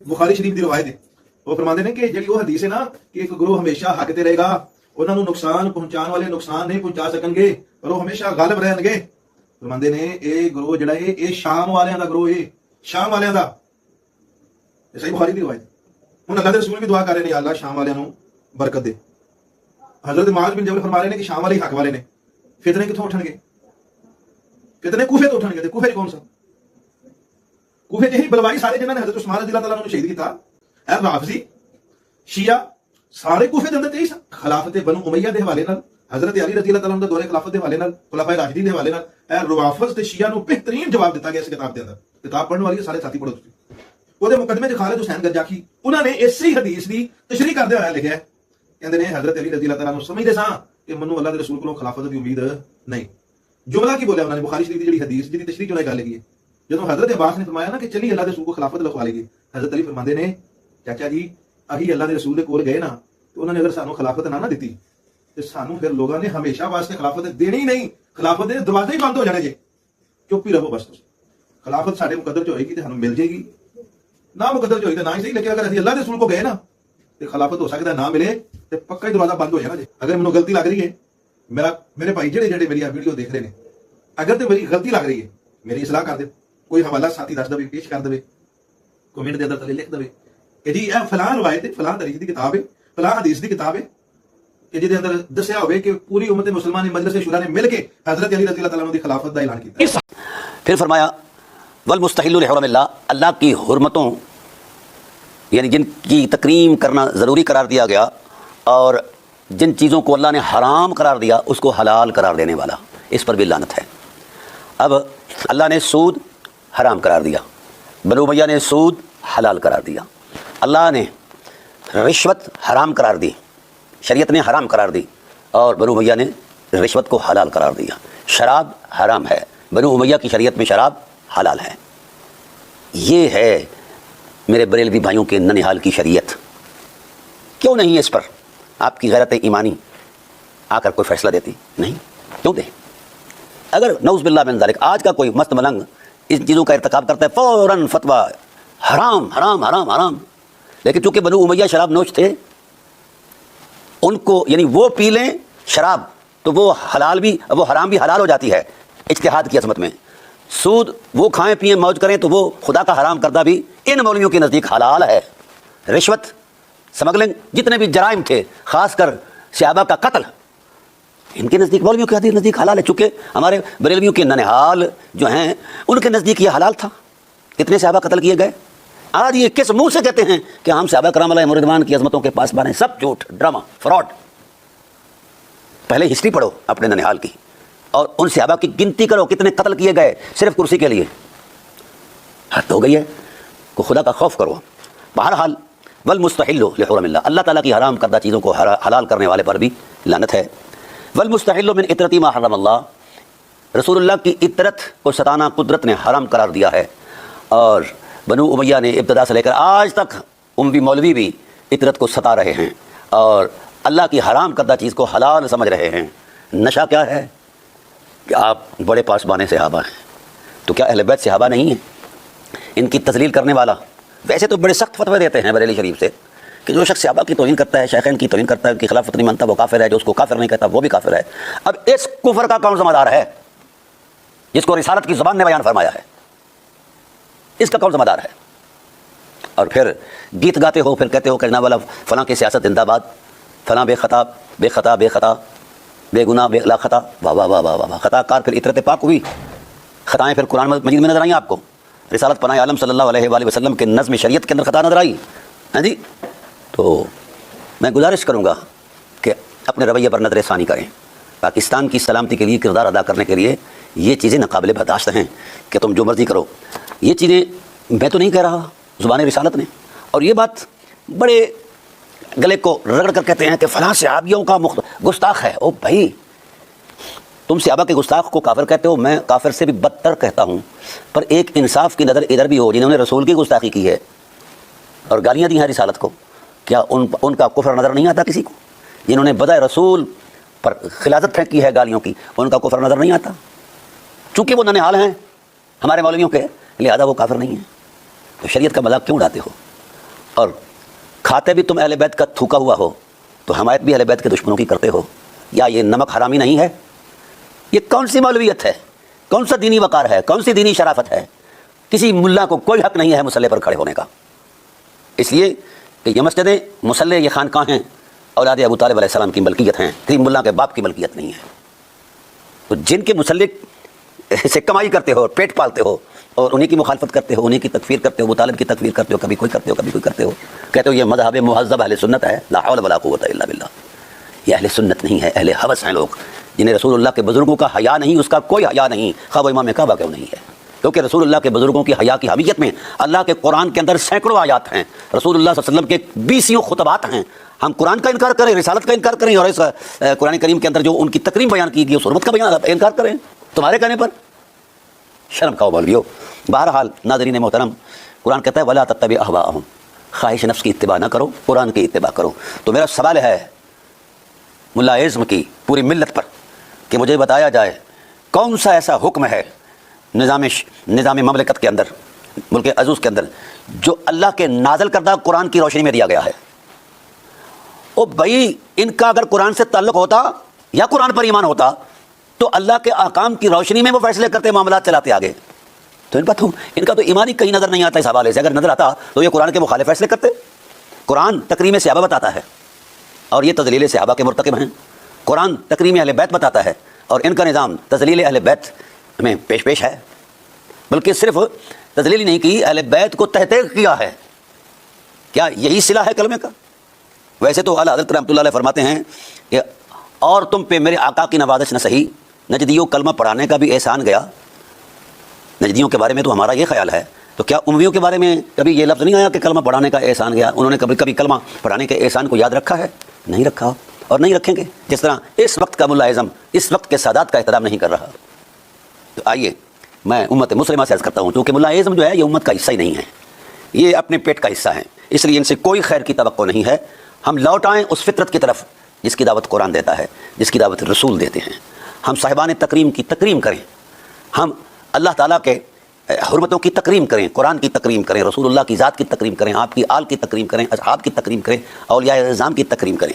ਬੁਖਾਰੀ ਸ਼ਰੀਫ ਦੀ ਰਵਾਇਤ ਹੈ, ਉਹ ਫਰਮਾਉਂਦੇ ਨੇ ਕਿ ਜਿਹੜੀ ਉਹ ਹਦੀਸ ਹੈ ਨਾ ਕਿ ਇੱਕ ਗਰੋਹ ਹਮੇਸ਼ਾ ਹੱਕ ਤੇ ਰਹੇਗਾ, ਉਹਨਾਂ ਨੂੰ ਨੁਕਸਾਨ ਪਹੁੰਚਾਉਣ ਵਾਲੇ ਨੁਕਸਾਨ ਨਹੀਂ ਪਹੁੰਚਾ ਸਕਣਗੇ ਪਰ ਉਹ ਹਮੇਸ਼ਾ ਗਾਲਬ ਰਹਿਣਗੇ। ਫਰਮਾਉਂਦੇ ਨੇ ਇਹ ਗਰੋਹ ਜਿਹੜਾ ਹੈ ਇਹ ਸ਼ਾਮ ਵਾਲਿਆਂ ਦਾ ਗਰੋਹ ਹੈ, ਸ਼ਾਮ ਵਾਲਿਆਂ ਦਾ। ਇਹ ਸਹੀ ਬੁਖਾਰੀ ਦੀ ਰਵਾਇਤ। ਹੁਣ ਅੱਲਾਹ ਦੇ ਰਸੂਲ ਵੀ ਦੁਆ ਕਰ ਰਹੇ ਨੇ, ਅੱਲਾਹ ਸ਼ਾਮ ਵਾਲਿਆਂ ਨੂੰ ਬਰਕਤ ਦੇ। ਹਜ਼ਰਤ ਮੁਆਜ਼ ਬਿਨ ਜਬਲ ਫਰਮਾ ਰਹੇ ਨੇ ਕਿ ਸ਼ਾਮ ਵਾਲੇ ਹੀ ਹੱਕ ਵਾਲੇ ਨੇ। ਫਿਤਨੇ ਕਿੱਥੋਂ ਉੱਠਣਗੇ? ਫਿਤਨੇ ਕੂਫੇ ਤੋਂ ਉੱਠਣਗੇ। ਤੇ ਕੂਫੇ ਕੌਣ ਸਾ? ਕੂਫੇ ਜਿਹੀ ਬਲਵਾਈ ਸਾਰੇ ਜਿਨ੍ਹਾਂ ਨੇ ਹਜ਼ਰਤ ਉਸਮਾਨ ਰਜ਼ੀ ਅੱਲਾਹ ਤਆਲਾ ਨੂੰ ਸ਼ਹੀਦ ਕੀਤਾ, ਇਹ ਰਾਫਜ਼ੀ ਸ਼ੀਆ ਸਾਰੇ ਕੂਫੇ ਦੇ ਅੰਦਰ ਤੇ ਖਿਲਾਫਤ ਬਨੂ ਉਮਈਆ ਦੇ ਹਵਾਲੇ ਨਾਲ, حضرت علی رضی اللہ تعالیٰ عنہ دور خلافت کے حوالے نال، خلفائے راشدین کے حوالے نال اے روافض تے شیعہ نو بہترین جواب دیتا گیا اس کتاب کے اندر۔ کتاب پڑھنے والی سارے ساتھی پڑھو تسی۔ وہ دے مقدمے چ خالد حسین گرجاکی انہوں نے اسی حدیث دی تشریح کردے ہوئے لکھیا ہے، کہندے نے حضرت علی رضی اللہ تعالیٰ عنہ سمجھدے ساں کہ منو اللہ دے رسول کولوں خلافت دی امید نہیں۔ جملہ کی بولیا انہوں نے بخاری شریف دی جڑی حدیث دی تشریح چ گل لگی ہے، جدوں حضرت عباس نے فرمایا نا کہ چلی اللہ دے رسول کو خلافت لکھوا لے گی، حضرت علی فرماندے نے چاچا جی اہی اللہ دے رسول دے کول گئے نا تو انہوں نے اگر سانو خلافت نہ دتی تو سانو پھر لوگوں نے ہمیشہ واسطے خلافت دینی ہی نہیں، خلافت دے دروازے ہی بند ہو جانے جی، چپ ہی رہو بس۔ خلافت سارے مقدر چ ہوئے گی تو ہمیں مل جائے گی، نہ مقدر چ ہوئی تو نہ ہی صحیح، لیکن اگر اللہ کے رسول کو گئے نا تو خلافت ہو سکتا ہے نہ ملے تو پکا ہی دروازہ بند ہو جائے گا جی۔ اگر مجھے غلطی لگ رہی ہے، میرے بھائی جڑے جڑے میری ویڈیو دیکھ رہے ہیں، اگر تو میری غلطی لگ رہی ہے میری اصلاح کر دے، کوئی حوالہ ساتھی دس دے پیش کر دے، کمنٹ دے اندر تلے لکھ دے کہ جی اے فلاں روایت ہے، فلاں تاریخ دی کتاب ہے، فلاں حدیث دی کتاب ہے کہ جہدے اندر دسیا ہوئے کہ پوری امت مسلمان مجلس شورا نے مل کے حضرت علی رضی اللہ تعالیٰ عنہ دی خلافت دا اعلان کیا۔ پھر فرمایا والمستحل لحرم اللہ، اللہ کی حرمتوں یعنی جن کی تکریم کرنا ضروری قرار دیا گیا اور جن چیزوں کو اللہ نے حرام قرار دیا اس کو حلال قرار دینے والا، اس پر بھی لعنت ہے۔ اب اللہ نے سود حرام قرار دیا، بنو امیہ نے سود حلال قرار دیا، اللہ نے رشوت حرام قرار دی، شریعت نے حرام قرار دی، اور بنو امیہ نے رشوت کو حلال قرار دیا۔ شراب حرام ہے، بنو امیہ کی شریعت میں شراب حلال ہے۔ یہ ہے میرے بریلوی بھائیوں کے ننہال کی شریعت۔ کیوں نہیں اس پر آپ کی غیرت ایمانی آ کر کوئی فیصلہ دیتی؟ نہیں، کیوں دے؟ اگر نعوذ باللہ من ذالک آج کا کوئی مست ملنگ ان چیزوں کا ارتکاب کرتا ہے فوراً فتویٰ حرام حرام حرام حرام، لیکن چونکہ بنو امیہ شراب نوش تھے، ان کو یعنی وہ پی لیں شراب تو وہ حلال بھی وہ حرام بھی حلال ہو جاتی ہے اجتہاد کی عظمت میں۔ سود وہ کھائیں پئیں موج کریں تو وہ خدا کا حرام کردہ بھی ان مولویوں کے نزدیک حلال ہے۔ رشوت، سمگلنگ، جتنے بھی جرائم تھے، خاص کر صحابہ کا قتل، ان کے نزدیک مولویوں کے نزدیک حلال ہے، چونکہ ہمارے بریلویوں کے ننہال جو ہیں ان کے نزدیک یہ حلال تھا۔ کتنے صحابہ قتل کیے گئے؟ آج یہ کس منہ سے کہتے ہیں کہ ہم صحابہ کرام علیہم رضوان کی عظمتوں کے پاسبان ہیں؟ سب جھوٹ، ڈرامہ، فراڈ۔ پہلے ہسٹری پڑھو اپنے ننہال کی اور ان صحابہ کی گنتی کرو کتنے قتل کیے گئے صرف کرسی کے لیے۔ حد ہو گئی ہے، کو خدا کا خوف کرو۔ بہرحال والمستحل لحرم اللہ، اللہ تعالیٰ کی حرام کردہ چیزوں کو حلال کرنے والے پر بھی لعنت ہے۔ والمستحل من عطرتی ما حرم اللہ، رسول اللہ کی عطرت کو ستانا قدرت نے حرام قرار دیا ہے، اور بنو امیہ نے ابتدا سے لے کر آج تک اموی مولوی بھی عطرت کو ستا رہے ہیں اور اللہ کی حرام کردہ چیز کو حلال سمجھ رہے ہیں۔ نشہ کیا ہے کہ آپ بڑے پاسبان صحابہ ہیں، تو کیا اہل بیت صحابہ نہیں ہیں؟ ان کی تذلیل کرنے والا ویسے تو بڑے سخت فتوے دیتے ہیں بریلی شریف سے کہ جو شخص صحابہ کی توہین کرتا ہے، شیخین کی توہین کرتا ہے، ان کی خلافت نہیں مانتا وہ کافر ہے، جو اس کو کافر نہیں کہتا وہ بھی کافر ہے۔ اب اس کفر کا کون ذمہ دار ہے جس کو رسالت کی زبان نے بیان فرمایا ہے؟ اس کا کون ذمہ دار ہے؟ اور پھر گیت گاتے ہو، پھر کہتے ہو کہ جناب والا فلاں کی سیاست زندہ باد، فلاں بے خطا بے خطا بے خطا بے گناہ بے لا خطا، واہ واہ واہ واہ واہ، خطا کار پھر عطرت پاک ہوئی، خطائیں پھر قرآن مجید میں نظر آئیں آپ کو، رسالت پناہ عالم صلی اللہ علیہ وآلہ وسلم کے نظم شریعت کے اندر خطا نظر آئی، ہاں جی۔ تو میں گزارش کروں گا کہ اپنے رویے پر نظر ثانی کریں، پاکستان کی سلامتی کے لیے کردار ادا کرنے کے لیے یہ چیزیں ناقابل برداشت ہیں کہ تم جو مرضی کرو۔ یہ چیزیں میں تو نہیں کہہ رہا، زبان رسالت نے، اور یہ بات بڑے گلے کو رگڑ کر کہتے ہیں کہ فلاں صحابیوں کا گستاخ ہے۔ او بھائی، تم صحابہ کے گستاخ کو کافر کہتے ہو، میں کافر سے بھی بدتر کہتا ہوں، پر ایک انصاف کی نظر ادھر بھی ہو، جنہوں نے رسول کی گستاخی کی ہے اور گالیاں دی ہیں رسالت کو، کیا ان کا کفر نظر نہیں آتا کسی کو؟ جنہوں نے بدع رسول پر خلاظت پھینکی ہے گالیوں کی، ان کا کفر نظر نہیں آتا؟ چونکہ وہ ننہال ہیں ہمارے مولویوں کے، لہذا وہ کافر نہیں ہیں۔ تو شریعت کا مذاق کیوں اڑاتے ہو؟ اور کھاتے بھی تم اہل بیت کا تھوکا ہوا ہو تو حمایت بھی اہل بیت کے دشمنوں کی کرتے ہو. یا یہ نمک حرامی نہیں ہے؟ یہ کون سی مولویت ہے؟ کون سا دینی وقار ہے؟ کون سی دینی شرافت ہے؟ کسی ملا کو کوئی حق نہیں ہے مصلی پر کھڑے ہونے کا، اس لیے کہ یہ مسجدیں، مصلی، یہ خانقاہ ہیں، اولاد ابو طالب علیہ السلام کی ملکیت ہیں، کسی ملا کے باپ کی ملکیت نہیں ہے. تو جن کے مصلی سے کمائی کرتے ہو، پیٹ پالتے ہو، اور انہیں کی مخالفت کرتے ہو، انہیں کی تکفیر کرتے ہو، ابو طالب کی تکفیر کرتے ہو، کبھی کوئی کرتے ہو کبھی کوئی کرتے ہو، کہتے ہو یہ مذہب مہذب اہل سنت ہے، لا حول ولا قوت الا باللہ. یہ اہل سنت نہیں ہے، اہل ہوس ہیں لوگ جنہیں رسول اللہ کے بزرگوں کا حیا نہیں، اس کا کوئی حیا نہیں، خواہ وہ امام کعبہ کیوں نہیں ہے. کیونکہ رسول اللہ کے بزرگوں کی حیا کی حمیت میں اللہ کے قرآن کے اندر سینکڑوں آیات ہیں، رسول اللہ صلی اللہ علیہ وسلم کے 20 خطبات ہیں. ہم قرآن کا انکار کریں، رسالت کا انکار کریں، اور اس قرآن کریم کے اندر جو ان کی تکریم بیان کی گئی اس حرمت کا انکار کریں تمہارے کہنے پر؟ شرم کھاؤ مولویو. بہرحال ناظرین محترم، قرآن کہتا ہے ولا تتبع اہواءہم، خواہش نفس کی اتباع نہ کرو، قرآن کی اتباع کرو. تو میرا سوال ہے ملا اعظم کی پوری ملت پر کہ مجھے بتایا جائے کون سا ایسا حکم ہے نظام مملکت کے اندر، ملک عزوز کے اندر، جو اللہ کے نازل کردہ قرآن کی روشنی میں دیا گیا ہے. او بھائی، ان کا اگر قرآن سے تعلق ہوتا یا قرآن پر ایمان ہوتا تو اللہ کے احکام کی روشنی میں وہ فیصلے کرتے، معاملات چلاتے آگے. تو ان کا تو ایمان ہی کہیں نظر نہیں آتا. اس حوالے سے اگر نظر آتا تو یہ قرآن کے مخالف فیصلے کرتے. قرآن تکریم صحابہ بتاتا ہے اور یہ تذلیل صحابہ کے مرتکب ہیں. قرآن تکریم اہل بیت بتاتا ہے اور ان کا نظام تذلیل اہل بیت میں پیش ہے. بلکہ صرف تذلیل نہیں کی، اہل بیت کو تحقیق کیا ہے. کیا یہی صلہ ہے کلمے کا؟ ویسے تو اعلیٰ حضرت رحمۃ اللہ علیہ فرماتے ہیں کہ اور تم پہ میرے آقا کی نوازش نہ سہی، نجدیوں کلمہ پڑھانے کا بھی احسان گیا. نجدیوں کے بارے میں تو ہمارا یہ خیال ہے، تو کیا امویوں کے بارے میں کبھی یہ لفظ نہیں آیا کہ کلمہ پڑھانے کا احسان گیا؟ انہوں نے کبھی کلمہ پڑھانے کے احسان کو یاد رکھا ہے؟ نہیں رکھا، اور نہیں رکھیں گے. جس طرح اس وقت کا ملا اعظم اس وقت کے سادات کا احترام نہیں کر رہا. تو آئیے میں امت مسلمہ سے عرض کرتا ہوں، کیونکہ ملا اعظم جو ہے یہ امت کا حصہ ہی نہیں ہے، یہ اپنے پیٹ کا حصہ ہیں، اس لیے ان سے کوئی خیر کی توقع نہیں ہے. ہم لوٹ آئیں اس فطرت کی طرف جس کی دعوت قرآن دیتا ہے، جس کی دعوت رسول دیتے ہیں. ہم صاحبان تکریم کی تکریم کریں، ہم اللہ تعالیٰ کے حرمتوں کی تکریم کریں، قرآن کی تکریم کریں، رسول اللہ کی ذات کی تکریم کریں، آپ کی آل کی تکریم کریں، اصحاب کی تکریم کریں، اولیاء اعظام کی تکریم کریں.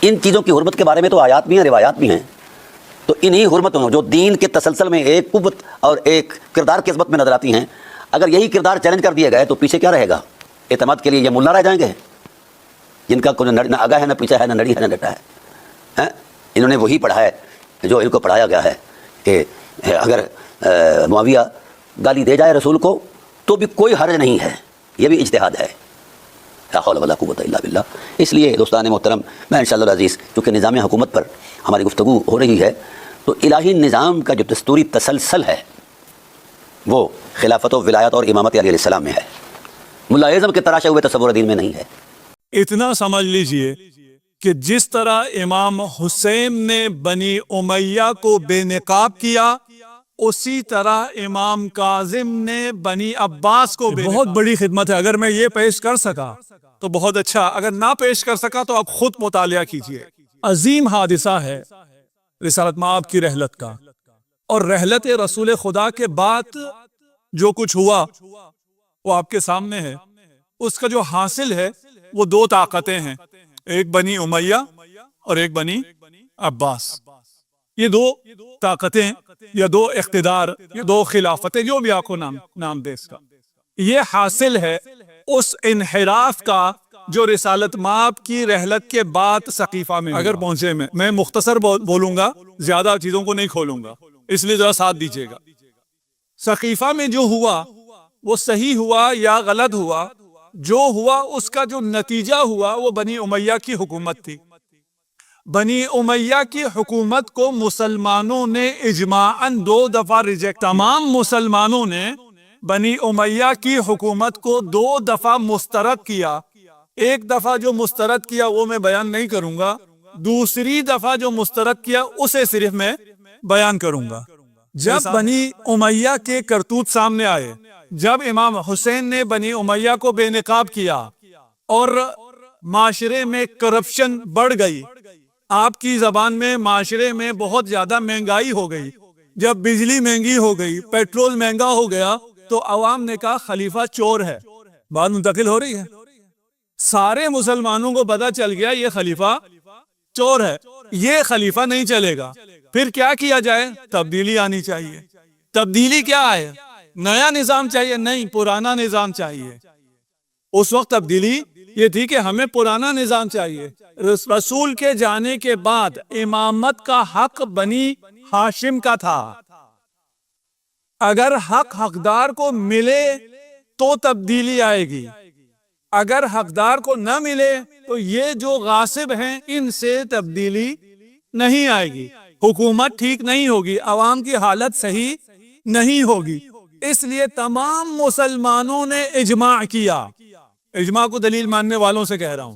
ان چیزوں کی حرمت کے بارے میں تو آیات بھی ہیں، روایات بھی ہیں. تو انہی حرمتوں جو دین کے تسلسل میں ایک قوت اور ایک کردار کی عظمت میں نظر آتی ہیں، اگر یہی کردار چیلنج کر دیے گئے تو پیچھے کیا رہے گا؟ اعتماد کے لیے یہ ملا رہ جائیں گے جن کا کوئی نہ آگا ہے، نہ پیچھا ہے، نہ نڑی ہے، نہ ڈٹا ہے. انہوں نے وہی پڑھا ہے جو ان کو پڑھایا گیا ہے کہ اگر معاویہ گالی دے جائے رسول کو تو بھی کوئی حرج نہیں ہے، یہ بھی اجتہاد ہے. لا حول ولا قوت الا باللہ. اس لیے دوستان محترم، میں انشاءاللہ العزیز چونکہ نظام حکومت پر ہماری گفتگو ہو رہی ہے، تو الہی نظام کا جو دستوری تسلسل ہے وہ خلافت و ولایت اور امامت علی علیہ السلام میں ہے. ملا اعظم کے تراشے ہوئے تصور دین میں نہیں ہے. اتنا سمجھ لیجئے کہ جس طرح امام حسین نے بنی امیہ کو بے نقاب کیا، اسی طرح امام کاظم نے بنی عباس کو بہت بڑی خدمت ہے. اگر میں یہ پیش کر سکا تو بہت اچھا، اگر نہ پیش کر سکا تو آپ خود مطالعہ کیجئے. عظیم حادثہ ہے رسالت مآب کی رحلت کا، اور رحلت رسول خدا کے بعد جو کچھ ہوا وہ آپ کے سامنے ہے. اس کا جو حاصل ہے وہ دو طاقتیں ہیں، ایک بنی امیہ اور ایک بنی عباس. یہ دو طاقتیں یا دو اقتدار یا دو خلافتیں، جو بھی آپ کو نام دے اس کا، یہ حاصل ہے اس انحراف کا جو رسالت مآب کی رحلت کے بعد سقیفہ میں اگر پہنچے. میں مختصر بولوں گا، زیادہ چیزوں کو نہیں کھولوں گا، اس لیے ذرا ساتھ دیجیے گا. سقیفہ میں جو ہوا وہ صحیح ہوا یا غلط ہوا، جو ہوا اس کا جو نتیجہ ہوا وہ بنی امیہ کی حکومت تھی. بنی امیہ کی حکومت کو مسلمانوں نے اجماعاً 2 دفعہ ریجیکٹ. تمام مسلمانوں نے بنی امیہ کی حکومت کو 2 دفعہ مسترد کیا. ایک دفعہ جو مسترد کیا وہ میں بیان نہیں کروں گا، دوسری دفعہ جو مسترد کیا اسے صرف میں بیان کروں گا. جب بنی امیہ کے کرتوت سامنے آئے، جب امام حسین نے بنی امیہ کو بے نقاب کیا اور معاشرے میں کرپشن بڑھ گئی، آپ کی زبان میں معاشرے میں بہت زیادہ مہنگائی ہو گئی، جب بجلی مہنگی ہو گئی، پیٹرول مہنگا ہو گیا، تو عوام نے کہا خلیفہ چور ہے. بات منتقل ہو رہی ہے؟ سارے مسلمانوں کو پتا چل گیا یہ خلیفہ چور ہے، یہ خلیفہ نہیں چلے گا، پھر کیا کیا جائے؟ تبدیلی آنی چاہیے۔ تبدیلی کیا ہے؟ نیا نظام چاہیے؟ نہیں، پرانا نظام چاہیے۔ اس وقت تبدیلی یہ تھی کہ ہمیں پرانا نظام چاہیے۔ رسول کے جانے کے بعد امامت کا حق بنی ہاشم کا تھا، اگر حق حقدار کو ملے تو تبدیلی آئے گی، اگر حقدار کو نہ ملے تو یہ جو غاصب ہیں ان سے تبدیلی نہیں آئے گی، حکومت ٹھیک نہیں ہوگی، عوام کی حالت صحیح نہیں ہوگی۔ اس لیے تمام مسلمانوں نے اجماع کیا، اجماع کو دلیل ماننے والوں سے کہہ رہا ہوں،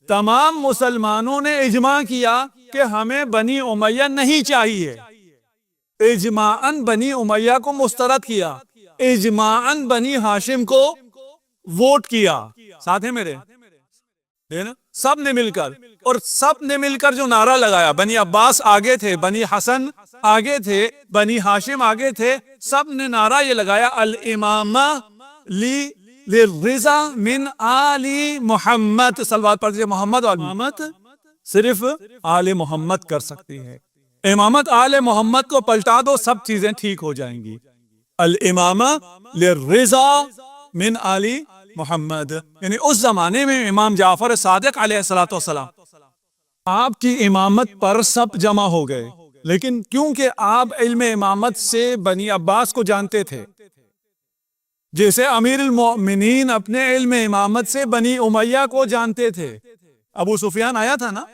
تمام مسلمانوں نے اجماع کیا کہ ہمیں بنی امیہ نہیں چاہیے، اجماعاً بنی امیہ کو مسترد کیا، اجماعاً بنی ہاشم کو ووٹ کیا۔ ساتھ ہیں میرے؟ سب نے مل کر، اور سب نے مل کر جو نعرہ لگایا، بنی عباس آگے تھے، بنی حسن آگے تھے، بنی ہاشم آگے تھے، سب نے نعرہ یہ لگایا الامامہ للرضا من آل محمد، صلوات پڑھ دیجئے محمد، اور امامت صرف آل محمد کر سکتی ہے، امامت آل محمد کو پلٹا دو سب چیزیں ٹھیک ہو جائیں گی۔ الامامہ للرضا من آل محمد، یعنی اس زمانے میں امام جعفر صادق علیہ السلام آپ کی امامت پر سب جمع ہو گئے، لیکن کیونکہ آپ علم امامت سے بنی عباس کو جانتے تھے، جیسے امیر المؤمنین اپنے علم امامت سے بنی امیہ کو جانتے تھے۔ ابو سفیان آیا تھا نا،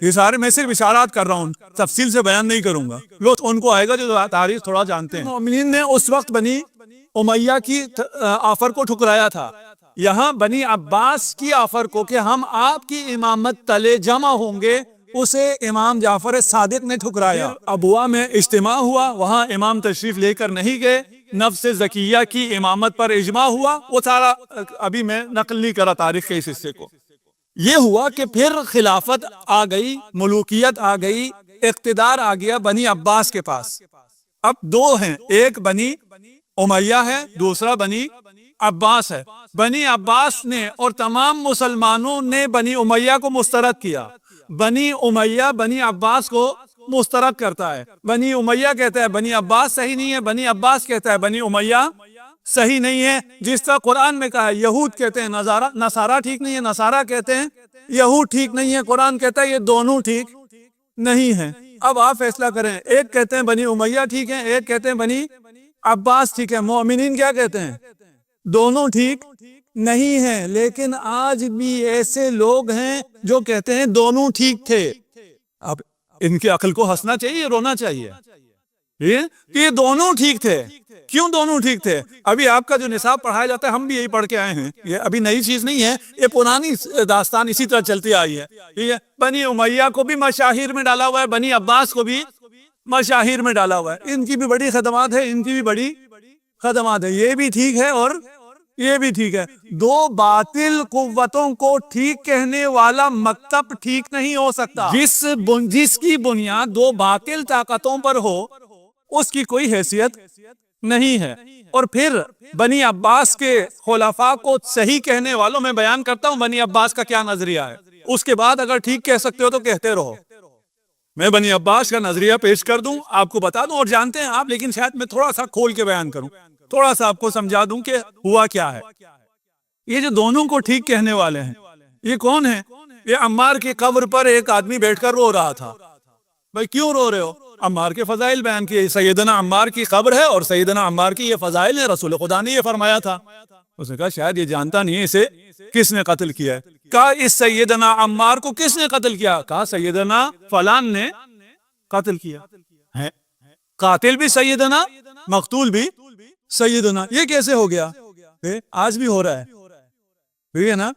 یہ سارے میں صرف اشارات کر رہا ہوں، تفصیل سے بیان نہیں کروں گا، لوگ ان کو آئے گا جو تاریخ تھوڑا جانتے ہیں۔ مومنین نے اس وقت بنی امیہ کی آفر کو ٹھکرایا تھا، یہاں بنی عباس کی آفر کو کہ ہم آپ کی امامت تلے جمع ہوں گے، اسے امام جعفر صادق نے ٹھکرایا۔ ابوا میں اجتماع ہوا، وہاں امام تشریف لے کر نہیں گئے، نفس زکیہ کی امامت پر اجماع ہوا، وہ سارا ابھی میں نقل نہیں کرا تاریخ کے اس حصے کو۔ یہ ہوا کہ پھر خلافت آ گئی، ملوکیت آ گئی، اقتدار آ گیا بنی عباس کے پاس۔ اب دو ہیں، ایک بنی امیہ ہے، دوسرا بنی عباس ہے۔ بنی عباس نے اور تمام مسلمانوں نے بنی امیہ کو مسترد کیا، بنی امیہ بنی عباس کو مسترد کرتا ہے، بنی امیہ کہتا ہے بنی عباس صحیح نہیں ہے، بنی عباس کہتا ہے بنی امیہ صحیح نہیں ہے، جس طرح قرآن میں کہا ہے یہود کہتے ہیں نصارہ ٹھیک نہیں ہے، نصارہ کہتے ہیں یہود ٹھیک نہیں ہے، قرآن کہتا ہے یہ دونوں ٹھیک نہیں ہیں۔ اب آپ فیصلہ کریں، ایک کہتے ہیں بنی امیہ ٹھیک ہے، ایک کہتے ہیں بنی عباس ٹھیک ہے، مومنین کیا کہتے ہیں؟ دونوں ٹھیک نہیں ہیں، لیکن آج بھی ایسے لوگ ہیں جو کہتے ہیں دونوں ٹھیک تھے۔ اب ان کی عقل کو ہنسنا چاہیے، رونا چاہیے کہ یہ دونوں ٹھیک تھے۔ کیوں دونوں ٹھیک تھے؟ ابھی آپ کا جو نصاب پڑھایا جاتا ہے ہم بھی یہی پڑھ کے آئے ہیں، یہ ابھی نئی چیز نہیں ہے، یہ پرانی داستان اسی طرح چلتی آئی ہے۔ ٹھیک ہے، بنی امیہ کو بھی مشاہیر میں ڈالا ہوا ہے، بنی عباس کو بھی مشاہیر میں ڈالا ہوا ہے، ان کی بھی بڑی خدمات ہے، ان کی بھی بڑی خدمات ہے، یہ بھی ٹھیک ہے اور یہ بھی ٹھیک ہے۔ دو باطل قوتوں کو ٹھیک کہنے والا مکتب ٹھیک نہیں ہو سکتا۔ جس کی بنیاد دو باطل طاقتوں پر ہو اس کی کوئی حیثیت نہیں ہے۔ اور پھر بنی عباس کے خلفاء کو صحیح کہنے والوں میں بیان کرتا ہوں بنی عباس کا کیا نظریہ ہے، اس کے بعد اگر ٹھیک کہہ سکتے ہو تو کہتے رہو۔ میں بنی عباس کا نظریہ پیش کر دوں، آپ کو بتا دوں، اور جانتے ہیں آپ، لیکن شاید میں تھوڑا سا کھول کے بیان کروں، تھوڑا سا آپ کو سمجھا دوں کہ ہوا کیا ہے۔ یہ جو دونوں کو ٹھیک کہنے والے ہیں یہ کون ہیں؟ یہ عمار کی قبر پر ایک آدمی بیٹھ کر رو رہا تھا۔ بھائی کیوں رو رہے ہو؟ عمار کے فضائل بیان کیے، سیدنا عمار کی قبر ہے اور سیدنا عمار کی یہ فضائل ہیں، رسول خدا نے یہ فرمایا تھا۔ اس نے کہا شاید یہ جانتا نہیں ہے اسے کس نے قتل کیا ہے۔ کہا اس سیدنا عمار کو کس نے قتل کیا؟ کہا سیدنا فلان نے قتل کیا ہے۔ قاتل بھی سیدنا، مقتول بھی سیدنا، یہ کیسے ہو گیا؟ آج بھی ہو رہا ہے، ٹھیک ہے نا؟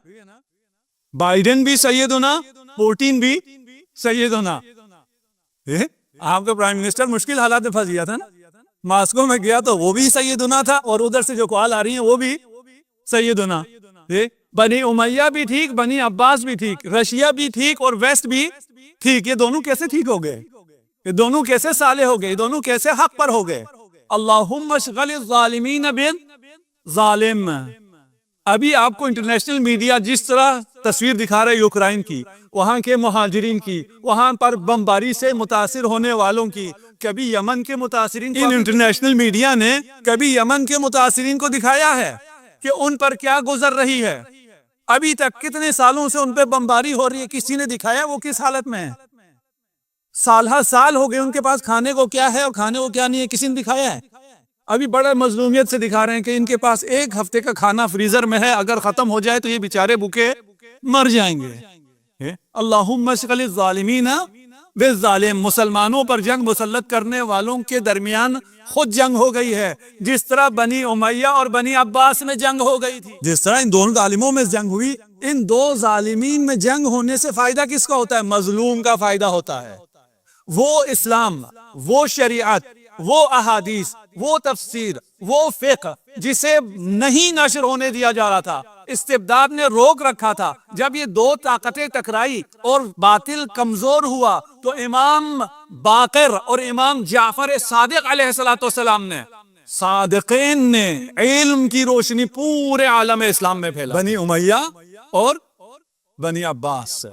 بائیڈن بھی سیدنا، پوٹین بھی سیدنا۔ آپ کا پرائم منسٹر مشکل حالات میں پھنس گیا تھا نا، ماسکو میں گیا تو وہ بھی سیدنا تھا، اور ادھر سے جو کال آ رہی ہیں وہ بھی سیدنا۔ بنی امیہ بھی ٹھیک، بنی عباس بھی ٹھیک، رشیا بھی ٹھیک اور ویسٹ بھی ٹھیک۔ یہ دونوں کیسے ٹھیک ہو گئے؟ یہ دونوں کیسے صالح ہو گئے؟ یہ دونوں کیسے حق پر ہو گئے؟ اللہم اشغل الظالمین ظالم. ابھی آپ کو انٹرنیشنل میڈیا جس طرح تصویر دکھا رہے یوکرائن کی، وہاں کے مہاجرین کی، وہاں پر بمباری سے متاثر ہونے والوں کی، کبھی یمن کے متاثرین ان انٹرنیشنل میڈیا نے کبھی یمن کے متاثرین کو دکھایا ہے کہ ان پر کیا گزر رہی ہے؟ ابھی تک کتنے سالوں سے ان پہ بمباری ہو رہی ہے، کسی نے دکھایا وہ کس حالت میں ہے؟ سالہ سال ہو گئے ان کے پاس کھانے کو کیا ہے اور کھانے کو کیا نہیں ہے، کسی نے دکھایا ہے؟ ابھی بڑے مظلومیت سے دکھا رہے ہیں کہ ان کے پاس ایک ہفتے کا کھانا فریزر میں ہے، اگر ختم ہو جائے تو یہ بیچارے بھوکے مر جائیں گے. اللہم اشغل الظالمین بالظالم. مسلمانوں پر جنگ مسلط کرنے والوں کے درمیان خود جنگ ہو گئی ہے، جس طرح بنی امیہ اور بنی عباس میں جنگ ہو گئی تھی. جس طرح ان دونوں ظالموں میں جنگ ہوئی، ان دو ظالمین میں جنگ ہونے سے فائدہ کس کا ہوتا ہے؟ مظلوم کا فائدہ ہوتا ہے. وہ اسلام، وہ شریعت، وہ احادیث، وہ تفسیر، وہ فقہ جسے نہیں نشر ہونے دیا جا رہا تھا، استبداد نے روک رکھا تھا، جب یہ دو طاقتیں ٹکرائی اور باطل کمزور ہوا تو امام باقر اور امام جعفر صادق علیہ السلام نے، صادقین نے علم کی روشنی پورے عالم اسلام میں پھیلا. بنی امیہ اور بنی عباس.